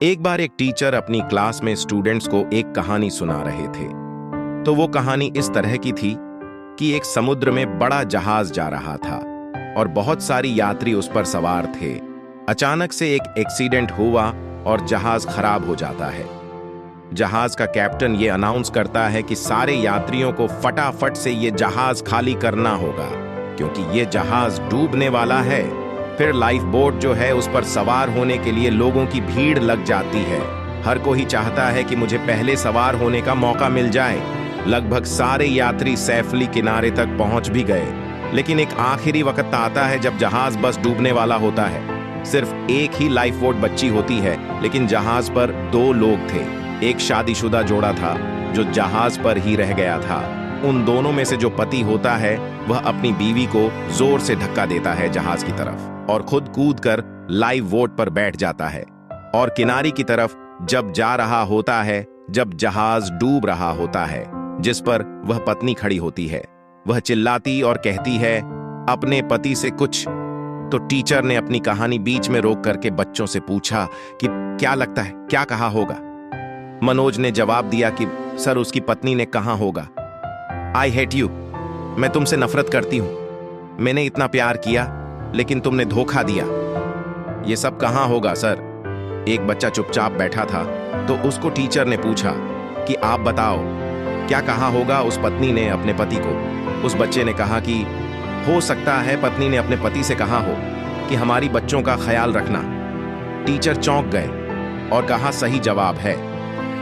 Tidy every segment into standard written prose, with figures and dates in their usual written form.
एक बार एक टीचर अपनी क्लास में स्टूडेंट्स को एक कहानी सुना रहे थे। तो वो कहानी इस तरह की थी कि एक समुद्र में बड़ा जहाज जा रहा था और बहुत सारी यात्री उस पर सवार थे। अचानक से एक एक्सीडेंट हुआ और जहाज खराब हो जाता है। जहाज का कैप्टन ये अनाउंस करता है कि सारे यात्रियों को फटाफट से ये जहाज खाली करना होगा क्योंकि ये जहाज डूबने वाला है। फिर लाइफ बोट जो है उस पर सवार होने के लिए लोगों की भीड़ लग जाती है। हर कोई चाहता है कि मुझे पहले सवार होने का मौका मिल जाए। लगभग सारे यात्री सेफली किनारे तक पहुंच भी गए, लेकिन एक आखिरी वक्त आता है जब जहाज बस डूबने वाला होता है। सिर्फ एक ही लाइफ बोट बची होती है, लेकिन जहाज पर 2 लोग थे। एक शादीशुदा जोड़ा था जो जहाज पर ही रह गया था। उन दोनों में से जो पति होता है वह अपनी बीवी को जोर से धक्का देता है जहाज की तरफ और खुद कूदकर लाइव बोट पर बैठ जाता है और किनारे की तरफ जब जा रहा होता है, जब जहाज डूब रहा होता है, जिस पर वह पत्नी खड़ी होती है। वह चिल्लाती और कहती है अपने पति से कुछ। तो टीचर ने अपनी कहानी बीच में रोक करके बच्चों से पूछा कि क्या लगता है क्या कहा होगा। मनोज ने जवाब दिया कि सर उसकी पत्नी ने कहा होगा आई हेट यू, मैं तुमसे नफरत करती हूं। मैंने इतना प्यार किया लेकिन तुमने धोखा दिया। ये सब कहां होगा सर? एक बच्चा चुपचाप बैठा था तो उसको टीचर ने पूछा कि आप बताओ क्या कहा होगा उस पत्नी ने अपने पति को। उस बच्चे ने कहा कि हो सकता है पत्नी ने अपने पति से कहा हो कि हमारी बच्चों का ख्याल रखना। टीचर चौंक गए और कहा सही जवाब है,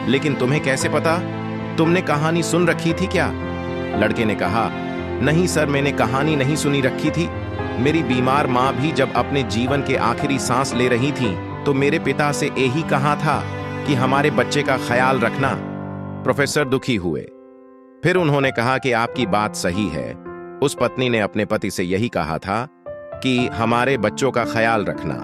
लेकिन तुम्हें कैसे पता? तुमने कहानी सुन रखी थी क्या? लड़के ने कहा नहीं सर, मैंने कहानी नहीं सुनी रखी थी। मेरी बीमार माँ भी जब अपने जीवन के आखिरी सांस ले रही थी तो मेरे पिता से यही कहा था कि हमारे बच्चे का ख्याल रखना। प्रोफेसर दुखी हुए। फिर उन्होंने कहा कि आपकी बात सही है। उस पत्नी ने अपने पति से यही कहा था कि हमारे बच्चों का ख्याल रखना।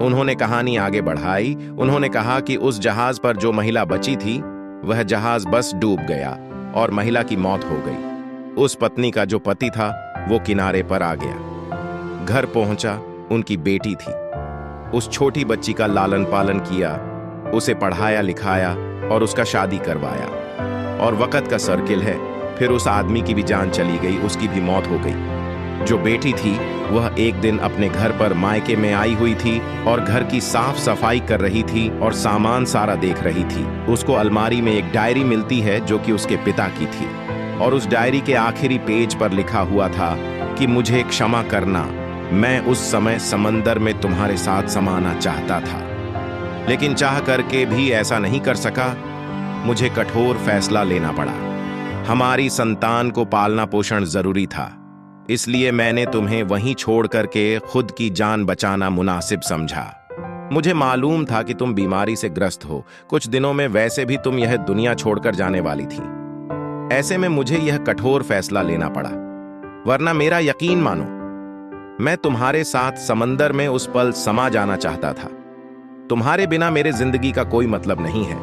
उन्होंने कहानी आगे बढ़ाई। उन्होंने कहा कि उस जहाज पर जो महिला बची थी वह जहाज बस डूब गया और महिला की मौत हो गई। उस पत्नी का जो पति था वो किनारे पर आ गया। घर पहुंचा, उनकी बेटी थी। उस छोटी बच्ची का लालन पालन किया, उसे पढ़ाया लिखाया और उसका शादी करवाया। और वक्त का सर्किल है, फिर उस आदमी की भी जान चली गई, उसकी भी मौत हो गई। जो बेटी थी वह एक दिन अपने घर पर मायके में आई हुई थी और घर की साफ सफाई कर रही थी और सामान सारा देख रही थी। उसको अलमारी में एक डायरी मिलती है जो कि उसके पिता की थी और उस डायरी के आखिरी पेज पर लिखा हुआ था कि मुझे क्षमा करना, मैं उस समय समंदर में तुम्हारे साथ समाना चाहता था, लेकिन चाह करके भी ऐसा नहीं कर सका। मुझे कठोर फैसला लेना पड़ा। हमारी संतान को पालना पोषण जरूरी था, इसलिए मैंने तुम्हें वहीं छोड़ करके खुद की जान बचाना मुनासिब समझा। मुझे मालूम था कि तुम बीमारी से ग्रस्त हो। कुछ दिनों में वैसे भी तुम यह दुनिया छोड़कर जाने वाली थी। ऐसे में मुझे यह कठोर फैसला लेना पड़ा, वरना मेरा यकीन मानो मैं तुम्हारे साथ समंदर में उस पल समा जाना चाहता था। तुम्हारे बिना मेरे जिंदगी का कोई मतलब नहीं है।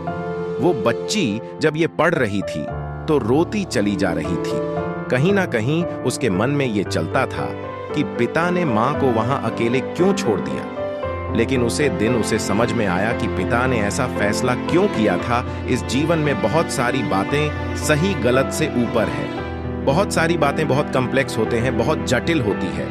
वो बच्ची जब ये पढ़ रही थी तो रोती चली जा रही थी। कहीं ना कहीं उसके मन में ये चलता था कि पिता ने मां को वहां अकेले क्यों छोड़ दिया। लेकिन उसे समझ में आया कि पिता ने ऐसा फैसला क्यों किया था। इस जीवन में बहुत सारी बातें सही गलत से ऊपर है। बहुत सारी बातें बहुत कॉम्प्लेक्स होते हैं, बहुत जटिल होती है,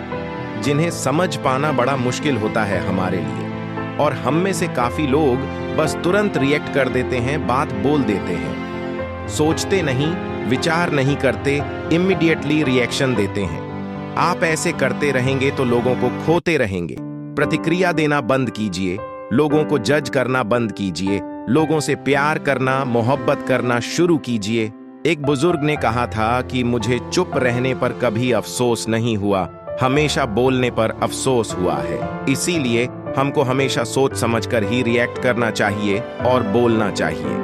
जिन्हें समझ पाना बड़ा मुश्किल होता है हमारे लिए। और हम में से काफी लोग बस तुरंत रिएक्ट कर देते हैं, बात बोल देते हैं, सोचते नहीं, विचार नहीं करते, इमीडिएटली रिएक्शन देते हैं। आप ऐसे करते रहेंगे तो लोगों को खोते रहेंगे। प्रतिक्रिया देना बंद कीजिए, लोगों को जज करना बंद कीजिए, लोगों से प्यार करना, मोहब्बत करना शुरू कीजिए। एक बुजुर्ग ने कहा था कि मुझे चुप रहने पर कभी अफसोस नहीं हुआ, हमेशा बोलने पर अफसोस हुआ है। इसीलिए हमको हमेशा सोच समझकर ही रिएक्ट करना चाहिए और बोलना चाहिए।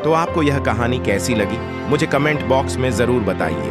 तो आपको यह कहानी कैसी लगी मुझे कमेंट बॉक्स में जरूर बताइए।